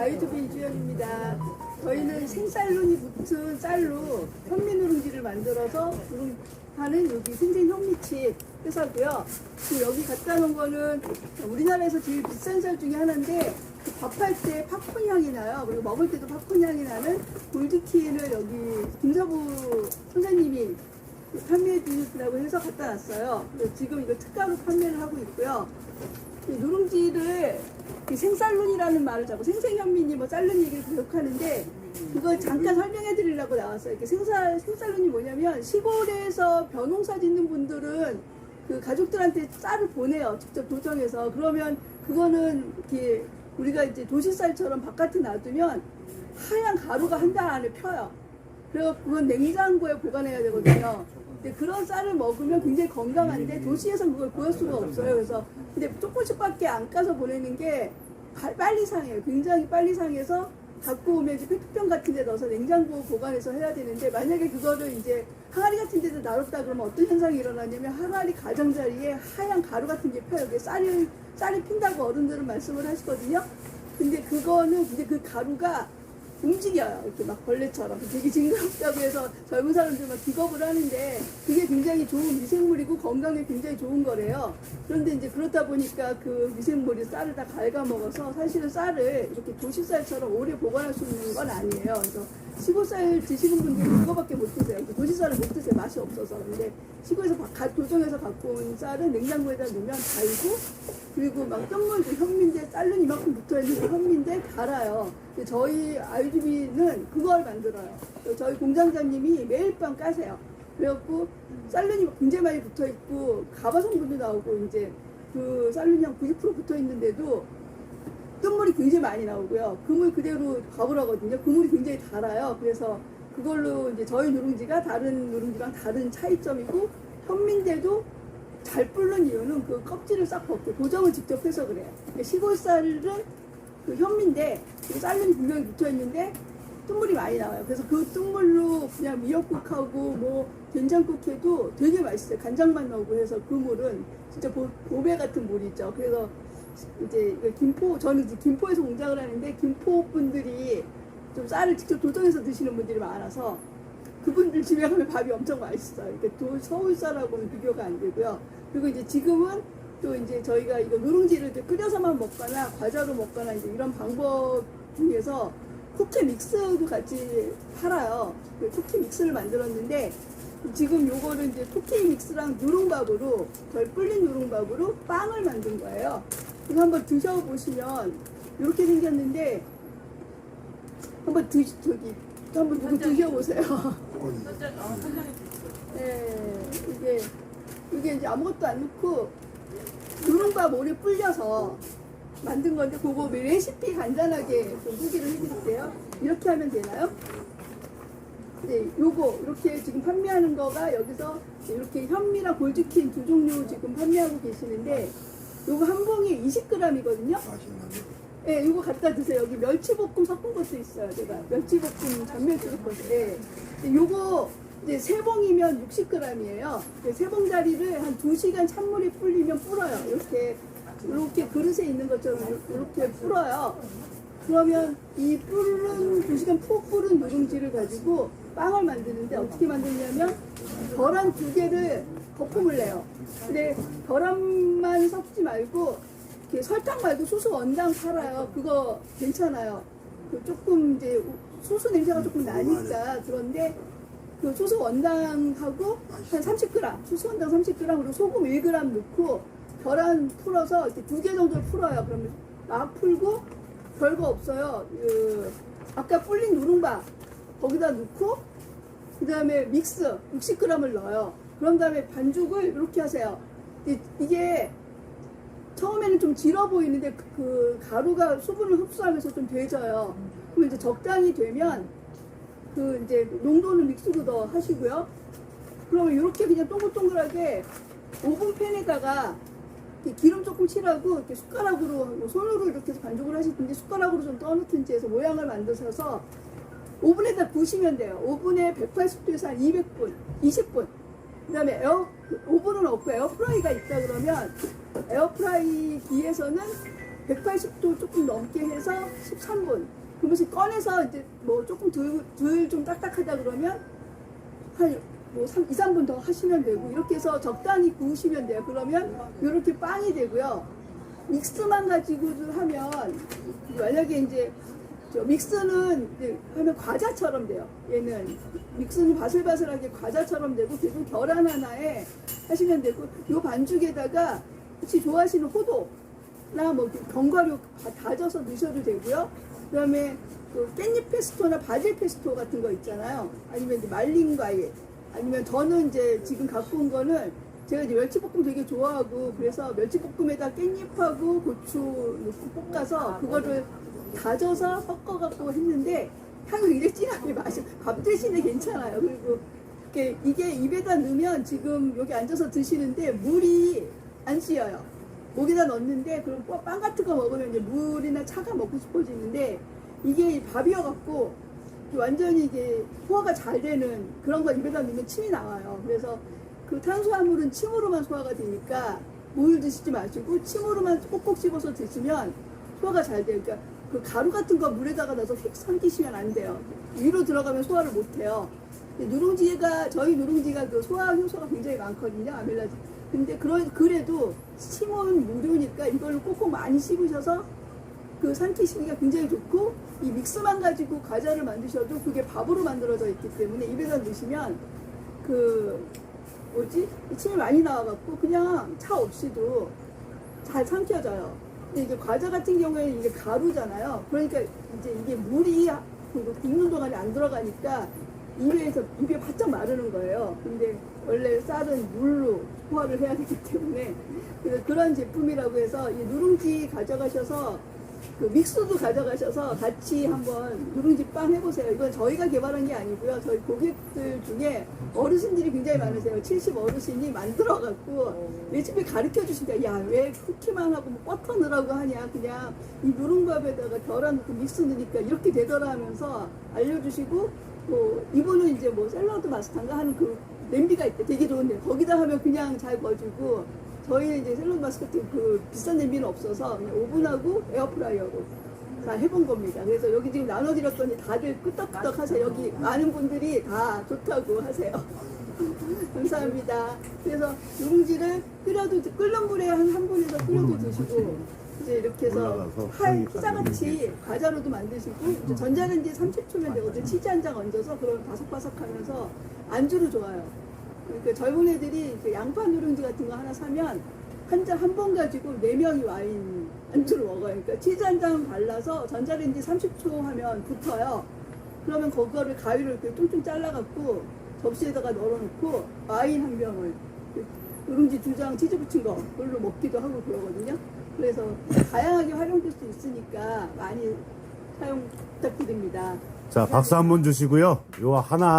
아이두비 이주연입니다. 저희는 생쌀눈이 붙은 쌀로 현미 누룽지를 만들어서 하는 여기 생생 현미칩 회사고요. 지금 여기 갖다 놓은 거는 우리나라에서 제일 비싼 쌀 중에 하나인데 그 밥할 때 팝콘 향이 나요. 그리고 먹을 때도 팝콘 향이 나는 골드키를 여기 김사부 선생님이 판매해 주신다고 해서 갖다 놨어요. 지금 이거 특가로 판매를 하고 있고요. 이 누룽지를 생쌀눈이라는 말을 자꾸 생생현미니 뭐 쌀눈 얘기를 계속 하는데 그거 잠깐 설명해 드리려고 나왔어요. 이렇게 생쌀눈이 뭐냐면 시골에서 벼농사 짓는 분들은 그 가족들한테 쌀을 보내요. 직접 도정해서. 그러면 그거는 이렇게 우리가 이제 도시쌀처럼 바깥에 놔두면 하얀 가루가 한 달 안에 펴요. 그래서 그건 냉장고에 보관해야 되거든요. 근데 그런 쌀을 먹으면 굉장히 건강한데 도시에서는 그걸 구할 수가 없어요. 그래서 근데 조금씩밖에 안 까서 보내는 게 빨리 상해요. 굉장히 빨리 상해서 갖고 오면 이제 페트병 같은 데 넣어서 냉장고 보관해서 해야 되는데 만약에 그거를 이제 항아리 같은 데서 놔뒀다 그러면 어떤 현상이 일어나냐면 항아리 가장자리에 하얀 가루 같은 게 펴요. 쌀이 핀다고 어른들은 말씀을 하시거든요. 근데 그거는 이제 그 가루가 움직여요. 이렇게 막 벌레처럼. 되게 징그럽다고 해서 젊은 사람들 막 기겁을 하는데 그게 굉장히 좋은 미생물이고 건강에 굉장히 좋은 거래요. 그런데 이제 그렇다 보니까 그 미생물이 쌀을 다 갉아먹어서 사실은 쌀을 이렇게 도시쌀처럼 오래 보관할 수 있는 건 아니에요. 그래서 시골쌀 드시는 분들은 그거밖에 못 드세요. 도시쌀을 못 드세요. 맛이 없어서. 근데 시골에서 도정해서 갖고 온 쌀은 냉장고에다 넣으면 달고 그리고 막 뜬물도 현미인데 쌀은 이만큼 붙어있는 현미인데 달아요. 저희 아이두비는 그걸 만들어요. 저희 공장장님이 매일 밤 까세요. 그래갖고 쌀눈이 굉장히 많이 붙어있고 가바 성분도 나오고 이제 그 쌀눈이 한 90% 붙어있는데도 뜬물이 굉장히 많이 나오고요. 그물 그대로 가보라거든요. 그물이 굉장히 달아요. 그래서 그걸로 이제 저희 누룽지가 다른 누룽지랑 다른 차이점이고 현미인데도 잘 불는 이유는 그 껍질을 싹 벗고 도정을 직접 해서 그래요. 그러니까 시골 쌀은 그 현미인데 그 쌀눈이 분명히 붙어있는데 뜬물이 많이 나와요. 그래서 그 뜬물로 그냥 미역국하고 뭐 된장국 해도 되게 맛있어요. 간장만 넣고 해서 그 물은 진짜 보배 같은 물이죠. 그래서 이제 저는 이제 김포에서 공장을 하는데 김포 분들이 좀 쌀을 직접 도정해서 드시는 분들이 많아서 그분들 집에 가면 밥이 엄청 맛있어요. 그러니까 서울 쌀하고는 비교가 안 되고요. 그리고 이제 지금은 또 이제 저희가 이거 누룽지를 이렇게 끓여서만 먹거나 과자로 먹거나 이제 이런 방법 중에서 쿠키 믹스도 같이 팔아요. 그 쿠키 믹스를 만들었는데 지금 요거는 이제 쿠키 믹스랑 누룽밥으로 덜 불린 누룽밥으로 빵을 만든 거예요. 이거 한번 드셔보시면 이렇게 생겼는데 한번 누구 드셔보세요. 네, 이게 이제 아무것도 안 넣고 누룽밥 오래 불려서 만든 건데 그거 레시피 간단하게 좀 소개를 해드릴게요. 이렇게 하면 되나요? 네, 요거 이렇게 지금 판매하는 거가 여기서 이렇게 현미랑 골드킨 두 종류 지금 판매하고 계시는데 요거 한 봉이 20g이거든요. 네, 이거 갖다 드세요. 여기 멸치볶음 섞은 것도 있어요. 제가 멸치볶음 전멸치볶음. 네. 요거 이제 3봉이면 60g이에요. 3봉짜리를 한 2시간 찬물에 불리면 불어요. 이렇게 그릇에 있는 것처럼 이렇게 불어요. 그러면 이 2시간 푹 불은 누룽지를 가지고 빵을 만드는데 어떻게 만드냐면 계란 2개를 거품을 내요. 근데 계란만 섞지 말고 이렇게 설탕 말고 소스 원당 팔아요. 그거 괜찮아요. 조금 이제 소스 냄새가 조금 나니까. 그런데 그 소스 원당하고 한 30g, 소스 원당 30g, 그리고 소금 1g 넣고 계란 풀어서 이렇게 2개 정도를 풀어요. 그러면 막 풀고 별거 없어요. 아까 불린 누룽밥 거기다 넣고 그 다음에 믹스 60g을 넣어요. 그런 다음에 반죽을 이렇게 하세요. 이게 처음에는 좀 질어 보이는데 그 가루가 수분을 흡수하면서 좀 돼져요. 그럼 이제 적당히 되면 그 이제 농도는 믹스로 더 하시고요. 그러면 이렇게 그냥 동글동글하게 오븐팬에다가 기름 조금 칠하고 이렇게 숟가락으로 손으로 이렇게 해서 반죽을 하시든지 숟가락으로 좀 떠놓든지 해서 모양을 만드셔서 오븐에다 구우시면 돼요. 오븐에 180도에서 한 200분, 20분. 그 다음에 오븐은 없고 에어프라이가 있다 그러면 에어프라이기에서는 180도 조금 넘게 해서 13분. 그러면서 꺼내서 이제 뭐 조금 덜 좀 딱딱하다 그러면 한 뭐 2, 3분 더 하시면 되고, 이렇게 해서 적당히 구우시면 돼요. 그러면 이렇게 빵이 되고요. 믹스만 가지고도 하면, 만약에 이제 믹스는 이제 하면 과자처럼 돼요. 얘는 믹스는 바슬바슬하게 과자처럼 되고, 계속 계란 하나에 하시면 되고, 요 반죽에다가 혹시 좋아하시는 호두나 뭐 견과류 다져서 넣으셔도 되고요. 그다음에 그 깻잎 페스토나 바질 페스토 같은 거 있잖아요. 아니면 이제 말린 과일, 아니면 저는 이제 지금 갖고 온 거는, 제가 이제 멸치볶음 되게 좋아하고, 그래서 멸치볶음에다 깻잎하고 고추 넣고 볶아서 그거를 다져서 섞어갖고 했는데, 향이 굉장히 진하게 맛이, 밥 대신에 괜찮아요. 그리고 이게 입에다 넣으면, 지금 여기 앉아서 드시는데 물이 안 씌어요. 목에다 넣는데, 그럼 빵 같은 거 먹으면 이제 물이나 차가 먹고 싶어지는데, 이게 밥이어갖고 완전히 이게 소화가 잘 되는 그런 거 입에다 넣으면 침이 나와요. 그래서 그 탄수화물은 침으로만 소화가 되니까 물 드시지 마시고 침으로만 꼭꼭 씹어서 드시면 소화가 잘 돼요. 그러니까 그 가루 같은 거 물에다가 넣어서 휙 삼키시면 안 돼요. 위로 들어가면 소화를 못 해요. 누룽지가, 저희 누룽지가 그 소화 효소가 굉장히 많거든요. 아밀라제. 근데 그래도 침은 무료니까 이걸로 꼭꼭 많이 씹으셔서 그 삼키시기가 굉장히 좋고, 이 믹스만 가지고 과자를 만드셔도 그게 밥으로 만들어져 있기 때문에 입에다 넣으시면 침이 많이 나와갖고 그냥 차 없이도 잘 삼켜져요. 근데 이게 과자 같은 경우에는 이게 가루잖아요. 그러니까 이제 이게 물이 굽는 동안에 안 들어가니까 입에 바짝 마르는 거예요. 근데 원래 쌀은 물로 소화를 해야 되기 때문에, 그래서 그런 제품이라고 해서 이 누룽지 가져가셔서 그 믹스도 가져가셔서 같이 한번 누룽지 빵 해보세요. 이건 저희가 개발한 게 아니고요. 저희 고객들 중에 어르신들이 굉장히 많으세요. 70 어르신이 만들어갖고 레시피 가르쳐 주시니까, 야, 왜 쿠키만 하고 뭐 버터 넣으라고 하냐. 그냥 이 누룽밥에다가 계란 넣고 믹스 넣으니까 이렇게 되더라 하면서 알려주시고, 뭐 이분은 이제 뭐 샐러드 마스터인가 하는 그 냄비가 있대. 되게 좋은데 거기다 하면 그냥 잘 구워지고, 저희는 이제 샐러드 마스터 그 비싼 냄비는 없어서 그냥 오븐하고 에어프라이어로 다 해본 겁니다. 그래서 여기 지금 나눠드렸더니 다들 끄떡끄떡 하세요. 여기 많은 분들이 다 좋다고 하세요. 감사합니다. 그래서 누룽지를 끓는 물에 한 분에서 끓여도 드시고, 이제 이렇게 해서 피자같이 과자로도 만드시고, 이제 전자레인지 30초면 되거든요. 치즈 한 장 얹어서 그럼 바삭바삭하면서 안주로 좋아요. 그러니까 젊은 애들이 양파 누룽지 같은 거 하나 사면 한 번 가지고 4명이 와인 안주로 먹어요. 그러니까 치즈 한 장 발라서 전자레인지 30초 하면 붙어요. 그러면 그거를 가위로 이렇게 뚱뚱 잘라갖고 접시에다가 널어놓고 와인 한 병을, 누룽지 2장 치즈 붙인 거 그걸로 먹기도 하고 그러거든요. 그래서 다양하게 활용될 수 있으니까 많이 사용 부탁드립니다. 자, 박수 한번 주시고요. 요 하나